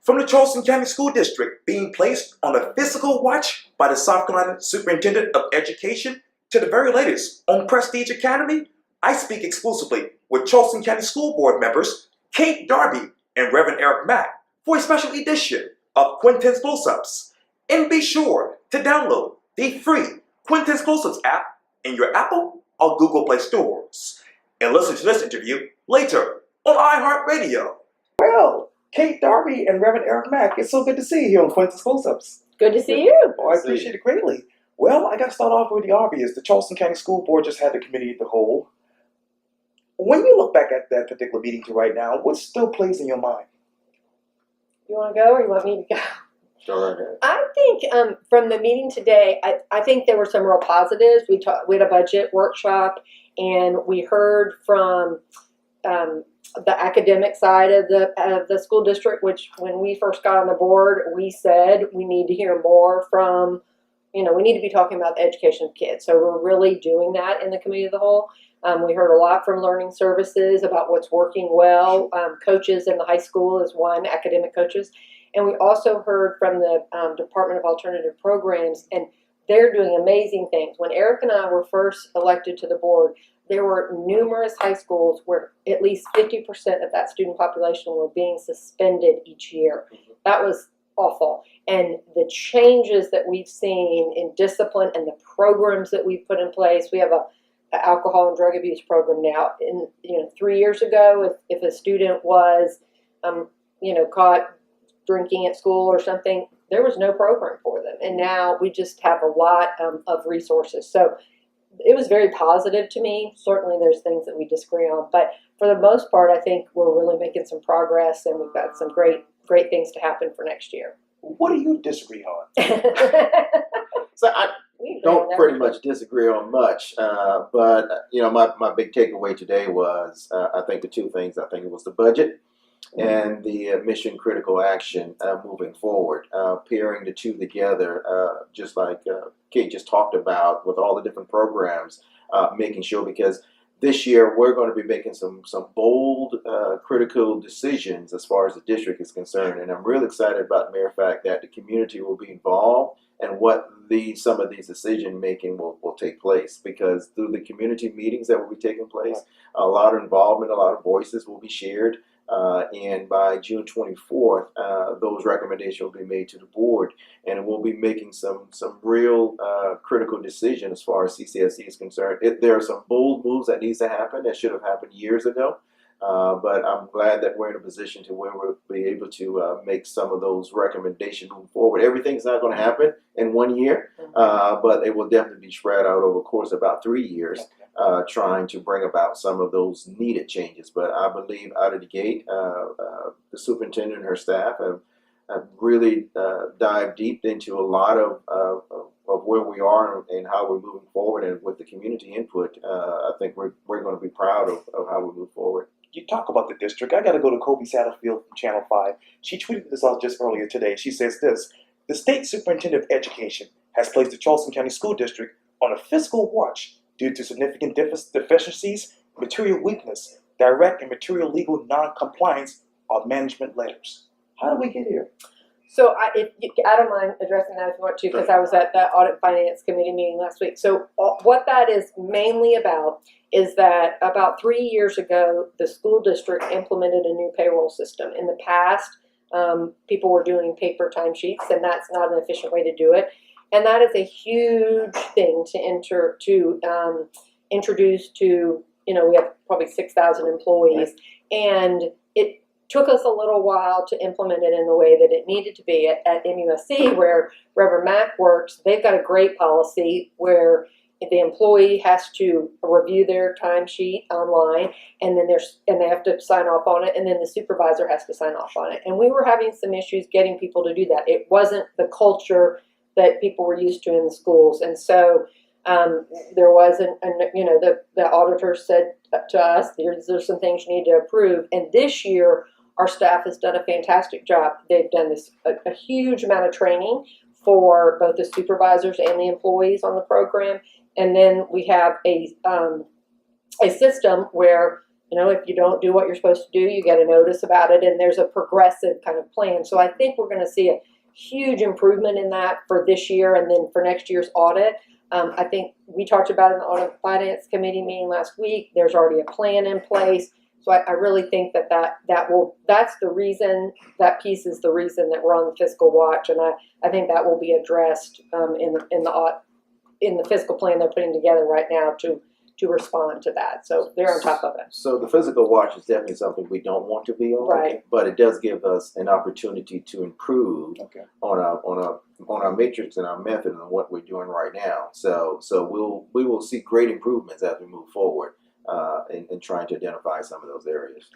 From the Charleston County School District being placed on a fiscal watch by the South Carolina Superintendent of Education to the very latest on Prestige Academy, I speak exclusively with Charleston County School Board members Kate Darby and Reverend Eric Mack for a special edition of Quintin's Close-Ups. And be sure to download the free Quintin's Close-Ups app in your Apple or Google Play stores. And listen to this interview later on iHeartRadio. Well, Kate Darby and Reverend Eric Mack, it's so good to see you here on Quintin's Close-Ups. Good to see you. Oh, I appreciate it greatly. Well, I got to start off with the obvious. The Charleston County School Board just had the committee of the whole. When you look back at that particular meeting to right now, what still plays in your mind? You want to go or you want me to go? Sure. I think from the meeting today, I think there were some real positives. We had a budget workshop, and we heard from the academic side of the school district, which when we first got on the board, we said we need to hear more from, we need to be talking about the education of kids. So we're really doing that in the committee of the whole. We heard a lot from learning services about what's working well. Coaches in the high school is one, academic coaches. And we also heard from the Department of Alternative Programs, and they're doing amazing things. When Eric and I were first elected to the board, there were numerous high schools where at least 50% of that student population were being suspended each year. That was awful. And the changes that we've seen in discipline and the programs that we've put in place, we have an alcohol and drug abuse program now. 3 years ago, if a student was, caught drinking at school or something, there was no program for them. And now we just have a lot of resources. So it was very positive to me. Certainly there's things that we disagree on, but for the most part, I think we're really making some progress, and we've got some great things to happen for next year. What do you disagree on? So I don't pretty much disagree on much, but my big takeaway today was I think the two things. I think it was the budget and the mission critical action moving forward, pairing the two together, just like Kate just talked about with all the different programs, making sure, because this year we're going to be making some bold critical decisions as far as the district is concerned, and I'm really excited about the mere fact that the community will be involved and what some of these decision making will take place, because through the community meetings that will be taking place, a lot of involvement, a lot of voices will be shared. And by June 24th, those recommendations will be made to the board, and we'll be making some real critical decisions as far as CCSE is concerned. There are some bold moves that needs to happen that should have happened years ago, but I'm glad that we're in a position to where we'll be able to make some of those recommendations moving forward. Everything's not going to happen in 1 year, but it will definitely be spread out over the course of about 3 years. Trying to bring about some of those needed changes. But I believe out of the gate, the superintendent and her staff have really dived deep into a lot of where we are and how we're moving forward. And with the community input, I think we're going to be proud of how we move forward. You talk about the district. I got to go to Kobe Satterfield from Channel 5. She tweeted this out just earlier today. She says this: the state superintendent of education has placed the Charleston County School District on a fiscal watch due to significant deficiencies, material weakness, direct and material legal non-compliance of management letters. How did we get here? So I don't mind addressing that if you want to, because I was at the Audit Finance Committee meeting last week. So what that is mainly about is that about 3 years ago, the school district implemented a new payroll system. In the past, people were doing paper timesheets, and that's not an efficient way to do it. And that is a huge thing to introduce to, we have probably 6,000 employees. And it took us a little while to implement it in the way that it needed to be. At MUSC, where Reverend Mack works, they've got a great policy where the employee has to review their timesheet online, and then they have to sign off on it, and then the supervisor has to sign off on it. And we were having some issues getting people to do that. It wasn't the culture that people were used to in the schools. And so there wasn't, the auditor said to us, there's some things you need to approve. And this year, our staff has done a fantastic job. They've done a huge amount of training for both the supervisors and the employees on the program. And then we have a system where if you don't do what you're supposed to do, you get a notice about it, and there's a progressive kind of plan. So I think we're going to see a huge improvement in that for this year, and then for next year's audit. I think we talked about it in the Audit and Finance Committee meeting last week. There's already a plan in place. So I really think that's the reason, that piece is the reason that we're on the fiscal watch, and I think that will be addressed in the fiscal plan they're putting together right now to respond to that. So they're on top of it. So the physical watch is definitely something we don't want to be on, Right. but it does give us an opportunity to improve Okay. on our matrix and our method and what we're doing right now. So we will see great improvements as we move forward in trying to identify some of those areas.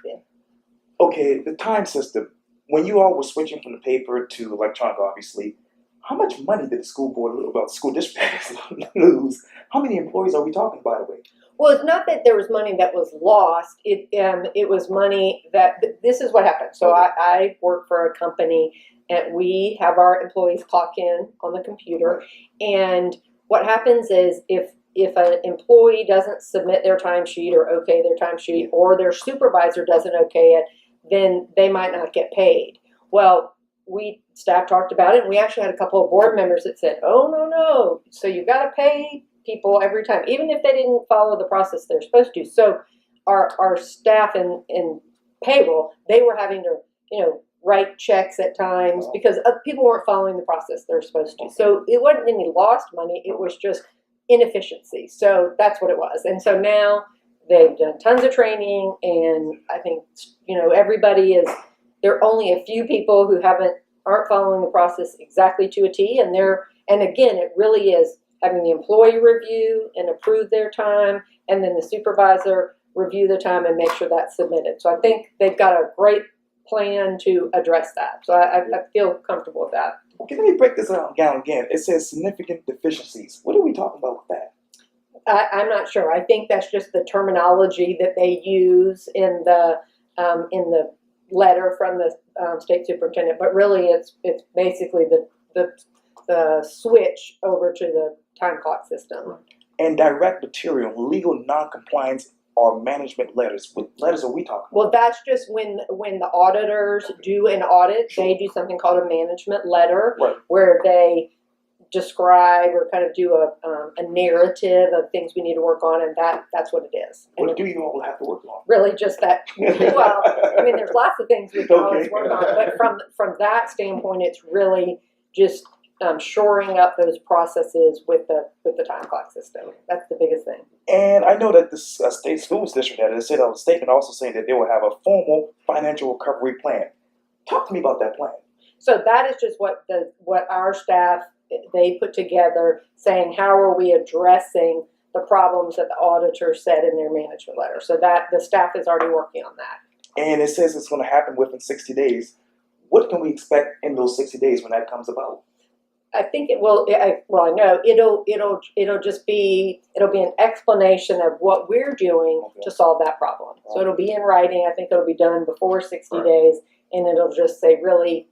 Okay, the time system. When you all were switching from the paper to electronic, obviously, how much money did the school district lose? How many employees are we talking, by the way? Well, it's not that there was money that was lost. It was money that, this is what happened. So I work for a company, and we have our employees clock in on the computer. And what happens is if an employee doesn't submit their timesheet or okay their timesheet, or their supervisor doesn't okay it, then they might not get paid. Well, staff talked about it, and we actually had a couple of board members that said, oh, no, so you got to pay people every time, even if they didn't follow the process they're supposed to. So our staff in payroll, they were having to, write checks at times because people weren't following the process they're supposed to. So it wasn't any lost money, it was just inefficiency. So that's what it was. And so now they've done tons of training, and I think, everybody there are only a few people who aren't following the process exactly to a T, and again, it really is having the employee review and approve their time, and then the supervisor review the time and make sure that's submitted. So I think they've got a great plan to address that. So I feel comfortable with that. Okay, let me break this down again. It says significant deficiencies. What are we talking about with that? I'm not sure. I think that's just the terminology that they use in the letter from the state superintendent. But really, it's basically the switch over to the time clock system. And direct material, legal noncompliance, or management letters. What letters are we talking about? Well, that's just when the auditors do an audit, they do something called a management letter, Right. where they describe or kind of do a narrative of things we need to work on, and that's what it is. And What do you all have to work on? really just that. Well, I mean, there's lots of things we can always Okay. work on, but from that standpoint, it's really just shoring up those processes with the time clock system. That's the biggest thing. And I know that the state schools district had a statement also saying that they will have a formal financial recovery plan. Talk to me about that plan. So that is just what our staff, they put together, saying how are we addressing the problems that the auditor said in their management letter. So that the staff is already working on that. And it says it's going to happen within 60 days. What can we expect in those 60 days when that comes about? I think it will. I know it'll just be an explanation of what we're doing to solve that problem. So it'll be in writing. I think it'll be done before 60 days, and it'll just say really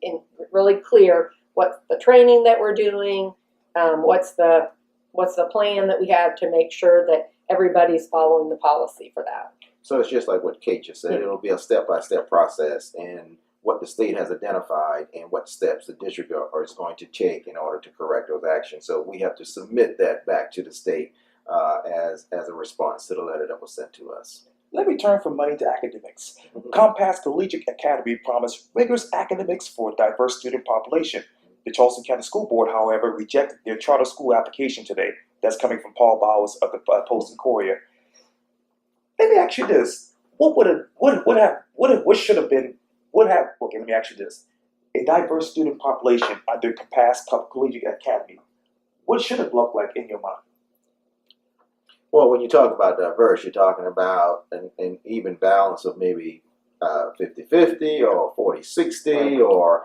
clear what's the training that we're doing, what's the plan that we have to make sure that everybody's following the policy for that. So it's just like what Kate just said. It'll be a step-by-step process, and what the state has identified and what steps the district is going to take in order to correct those actions. So we have to submit that back to the state as a response to the letter that was sent to us. Let me turn from money to academics. Compass Collegiate Academy promised rigorous academics for a diverse student population. The Charleston County School Board, however, rejected their charter school application today. That's coming from Paul Bowers of the Post and Courier. Let me ask you this: Okay, let me ask you this: a diverse student population under Compass Collegiate Academy, what should it look like in your mind? Well, when you talk about diverse, you're talking about an even balance of maybe 50-50 or 40-60 or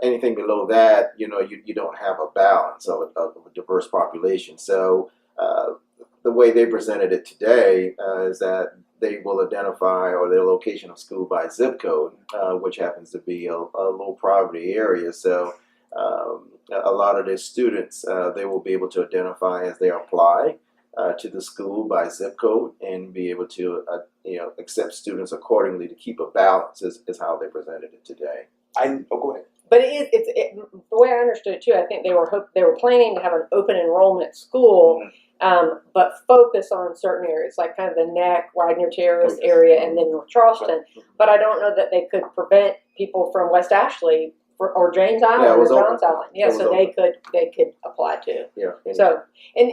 anything below that. You don't have a balance of a diverse population. So the way they presented it today is that they will identify or their location of school by zip code, which happens to be a low poverty area. So a lot of their students, they will be able to identify as they apply to the school by zip code and be able to accept students accordingly to keep a balance is how they presented it today. Go ahead. But the way I understood it too. I think they were planning to have an open enrollment school, but focus on certain areas like kind of the Neck, Widener Terrace area, and then North Charleston. But I don't know that they could prevent people from West Ashley or James Island or Johns Island. Yeah, so they could apply too. Yeah. So, and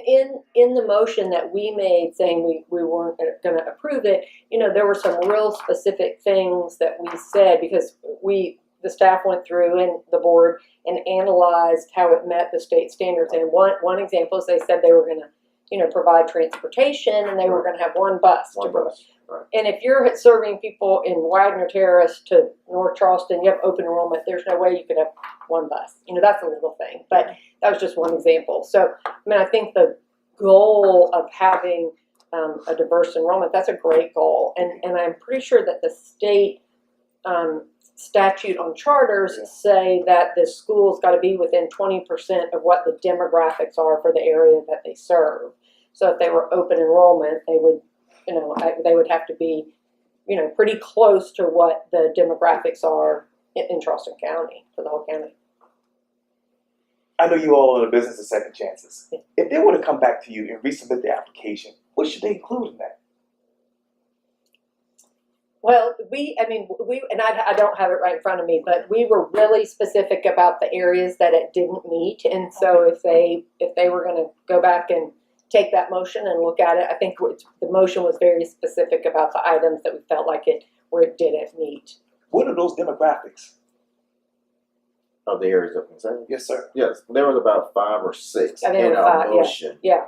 in the motion that we made saying we weren't going to approve it, there were some real specific things that we said because the staff went through and the board and analyzed how it met the state standards. And one example is they said they were going to, provide transportation and they were going to have one bus. Right. And if you're serving people in Widener Terrace to North Charleston, you have open enrollment, there's no way you could have one bus. That's a little thing, but that was just one example. So, I think the goal of having a diverse enrollment, that's a great goal. And I'm pretty sure that the state statute on charters say that the school's got to be within 20% of what the demographics are for the area that they serve. So if they were open enrollment, they would, they would have to be, pretty close to what the demographics are in Charleston County for the whole county. I know you all are in the business of second chances. If they were to come back to you and resubmit the application, what should they include in that? Well, and I don't have it right in front of me, but we were really specific about the areas that it didn't meet, and so if they were going to go back and take that motion and look at it, I think the motion was very specific about the items that we felt like where it didn't meet. What are those demographics? Of the areas of concern? Yes, sir. Yes, there was about 5 or 6 in our motion. Yeah.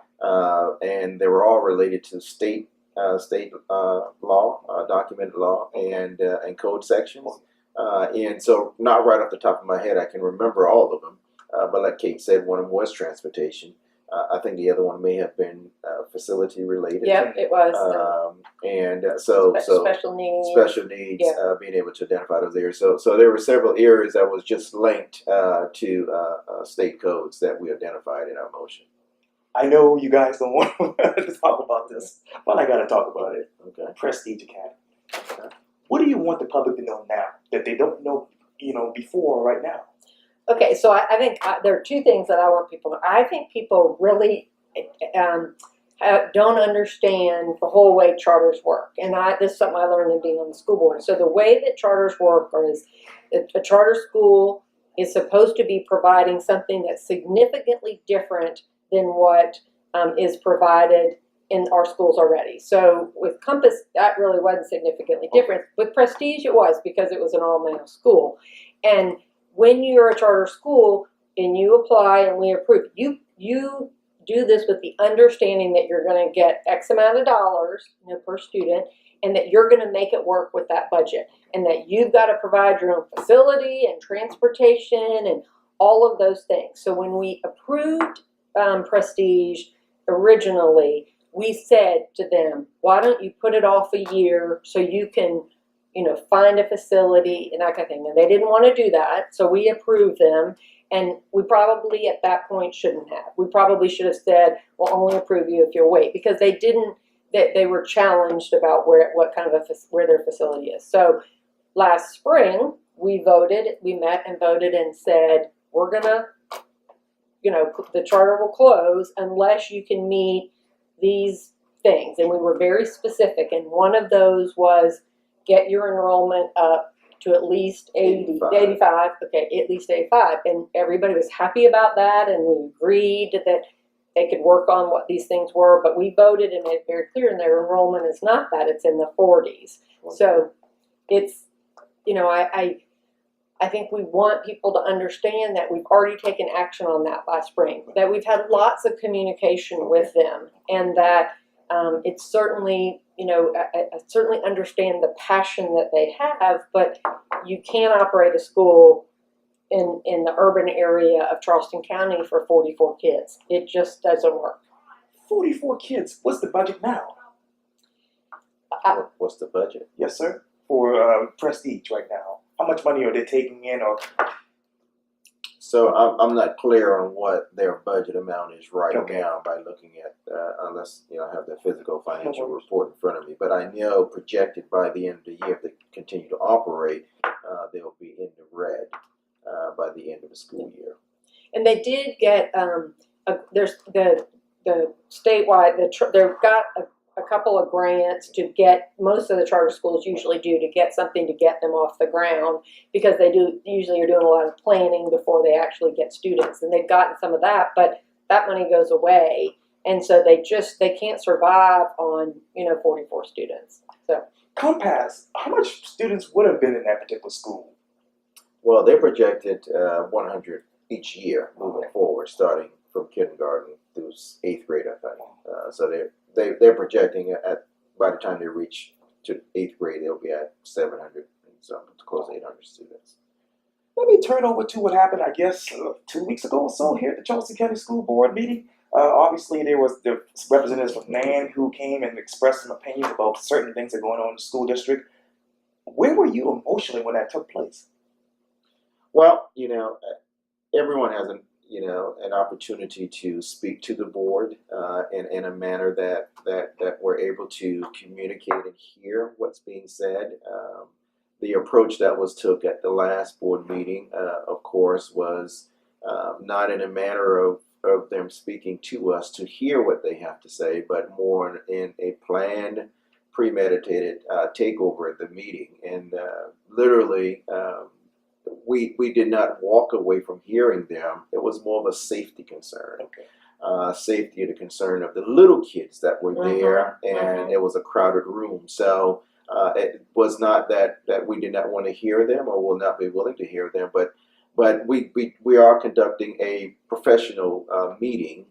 And they were all related to state law, documented law, and code sections. And so, not right off the top of my head, I can remember all of them. But like Kate said, one of them was transportation. I think the other one may have been facility related. Yeah, it was. Special needs. Being able to identify those areas. So there were several areas that was just linked to state codes that we identified in our motion. I know you guys don't want to talk about this, but I got to talk about it. Okay. Prestige Academy. Okay. What do you want the public to know now that they don't know, before or right now? Okay, so I think there are two things that I want people to know. I think people really don't understand the whole way charters work. And this is something I learned in being on the school board. So the way that charters work is a charter school is supposed to be providing something that's significantly different than what is provided in our schools already. So with Compass, that really wasn't significantly different. With Prestige, it was because it was an all-male school. And when you're a charter school and you apply and we approve, you do this with the understanding that you're going to get X amount of dollars per student, and that you're going to make it work with that budget, and that you've got to provide your own facility and transportation and all of those things. So when we approved Prestige originally, we said to them, why don't you put it off a year so you can find a facility and that kind of thing. And they didn't want to do that, so we approved them. And we probably at that point shouldn't have. We probably should have said, we'll only approve you if you'll wait, because they didn't. They were challenged about where their facility is. So last spring we met and voted and said, we're gonna, the charter will close unless you can meet these things. And we were very specific, and one of those was get your enrollment up to at least 85, okay, at least 85. And everybody was happy about that, and we agreed that they could work on what these things were, but we voted and made it very clear, and their enrollment is not that, it's in the 40s. So it's, I think we want people to understand that we've already taken action on that last spring, that we've had lots of communication with them, and that it's certainly, I certainly understand the passion that they have, but you can't operate a school in the urban area of Charleston County for 44 kids. It just doesn't work. 44 kids. What's the budget now? What's the budget? Yes, sir. For Prestige right now. How much money are they taking in? Or So I'm not clear on what their budget amount is right Okay. now by looking at, unless, I have the physical financial report in front of me. But I know projected by the end of the year, if they continue to operate, they'll be in the red by the end of the school year. And they did get, there's the statewide, they've got a couple of grants to get, most of the charter schools usually do, to get something to get them off the ground, because they usually are doing a lot of planning before they actually get students, and they've gotten some of that, but that money goes away, and so they can't survive on 44 students. So Compass, how much students would have been in that particular school? Well, they projected 100 each year moving forward, starting from kindergarten through 8th grade, I think. So they're projecting by the time they reach to 8th grade, they'll be at 700 and something, close to 800 students. Let me turn over to what happened, I guess, 2 weeks ago or so here at the Charleston County School Board meeting. Obviously, there was the representatives from NAN who came and expressed some opinions about certain things that are going on in the school district. Where were you emotionally when that took place? Well, everyone has an opportunity to speak to the board in a manner that we're able to communicate and hear what's being said. The approach that was took at the last board meeting, of course, was not in a manner of them speaking to us to hear what they have to say, but more in a planned, premeditated takeover of the meeting. And literally, we did not walk away from hearing them. It was more of a safety concern. Okay. Safety and the concern of the little kids that were there, and it was a crowded room. So it was not that we did not want to hear them or will not be willing to hear them, but we are conducting a professional meeting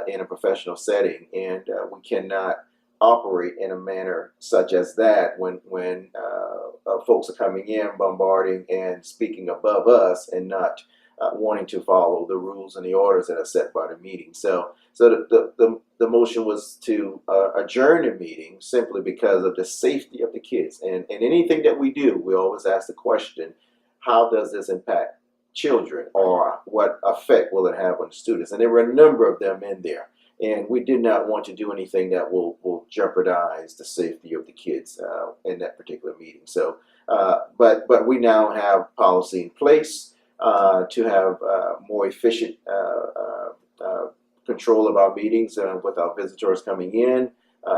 in a professional setting, and we cannot operate in a manner such as that when folks are coming in, bombarding and speaking above us, and not wanting to follow the rules and the orders that are set by the meeting. So the motion was to adjourn the meeting simply because of the safety of the kids. And anything that we do, we always ask the question, how does this impact children, or what effect will it have on students? And there were a number of them in there. And we did not want to do anything that will jeopardize the safety of the kids in that particular meeting. So, but we now have policy in place to have more efficient control of our meetings with our visitors coming in,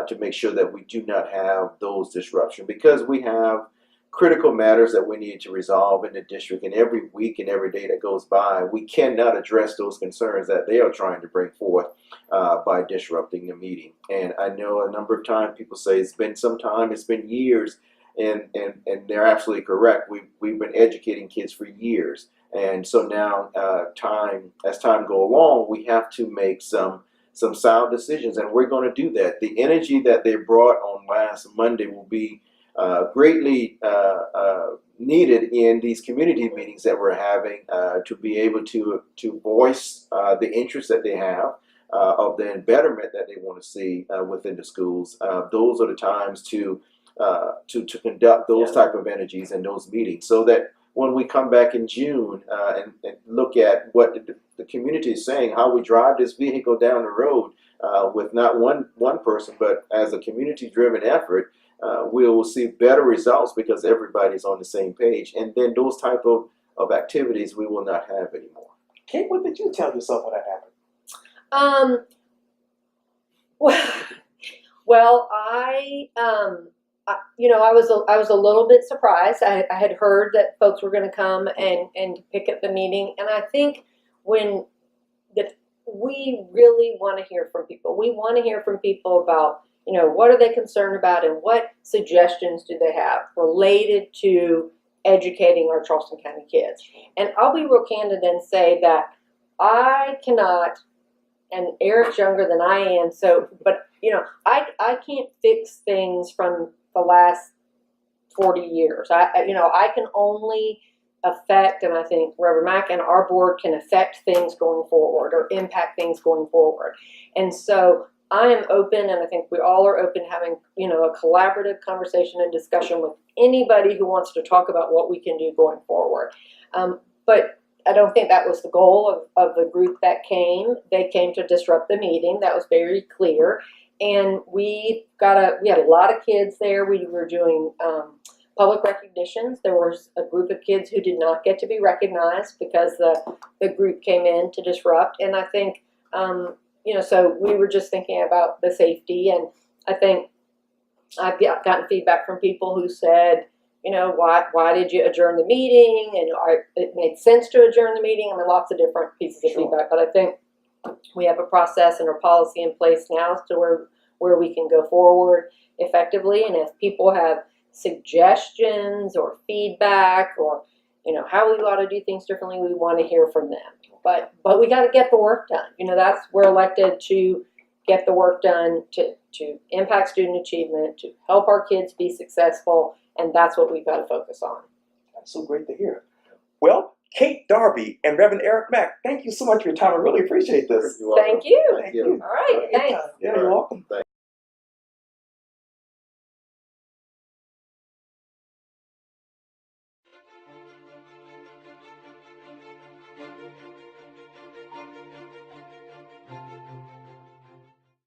to make sure that we do not have those disruptions, because we have critical matters that we need to resolve in the district, and every week and every day that goes by, we cannot address those concerns that they are trying to bring forth by disrupting the meeting. And I know a number of times people say it's been some time, it's been years, and they're absolutely correct. We've been educating kids for years, and so now as time go along, we have to make some sound decisions, and we're going to do that. The energy that they brought on last Monday will be greatly needed in these community meetings that we're having, to be able to voice the interest that they have of the betterment that they want to see within the schools. Those are the times to conduct those type of energies in those meetings, so that when we come back in June and look at what the community is saying, how we drive this vehicle down the road with not one person, but as a community-driven effort, we will see better results because everybody's on the same page. And then those type of activities we will not have anymore. Kate, what did you tell yourself when that happened? Well, I was a little bit surprised. I had heard that folks were going to come and pick up the meeting, and I think we really want to hear from people. We want to hear from people about, what are they concerned about, and what suggestions do they have related to educating our Charleston County kids. And I'll be real candid and say that I cannot, and Eric's younger than I am, but I can't fix things from the last 40 years. I can only affect, and I think Reverend Mack and our board can affect things going forward or impact things going forward. And so I am open, and I think we all are open having, a collaborative conversation and discussion with anybody who wants to talk about what we can do going forward. But I don't think that was the goal of the group that came. They came to disrupt the meeting. That was very clear. And we had a lot of kids there. We were doing public recognitions. There was a group of kids who did not get to be recognized because the group came in to disrupt. And I think, so we were just thinking about the safety. And I think I've gotten feedback from people who said, why did you adjourn the meeting? And it made sense to adjourn the meeting. I mean, lots of different pieces of feedback. But I think we have a process and a policy in place now as to where we can go forward effectively. And if people have suggestions or feedback or, how we ought to do things differently, we want to hear from them. But we got to get the work done. We're elected to get the work done to impact student achievement, to help our kids be successful, and that's what we've got to focus on. That's so great to hear. Well, Kate Darby and Reverend Eric Mack, thank you so much for your time. I really appreciate this. Thank you. Thank you. All right, thanks. Yeah, you're welcome.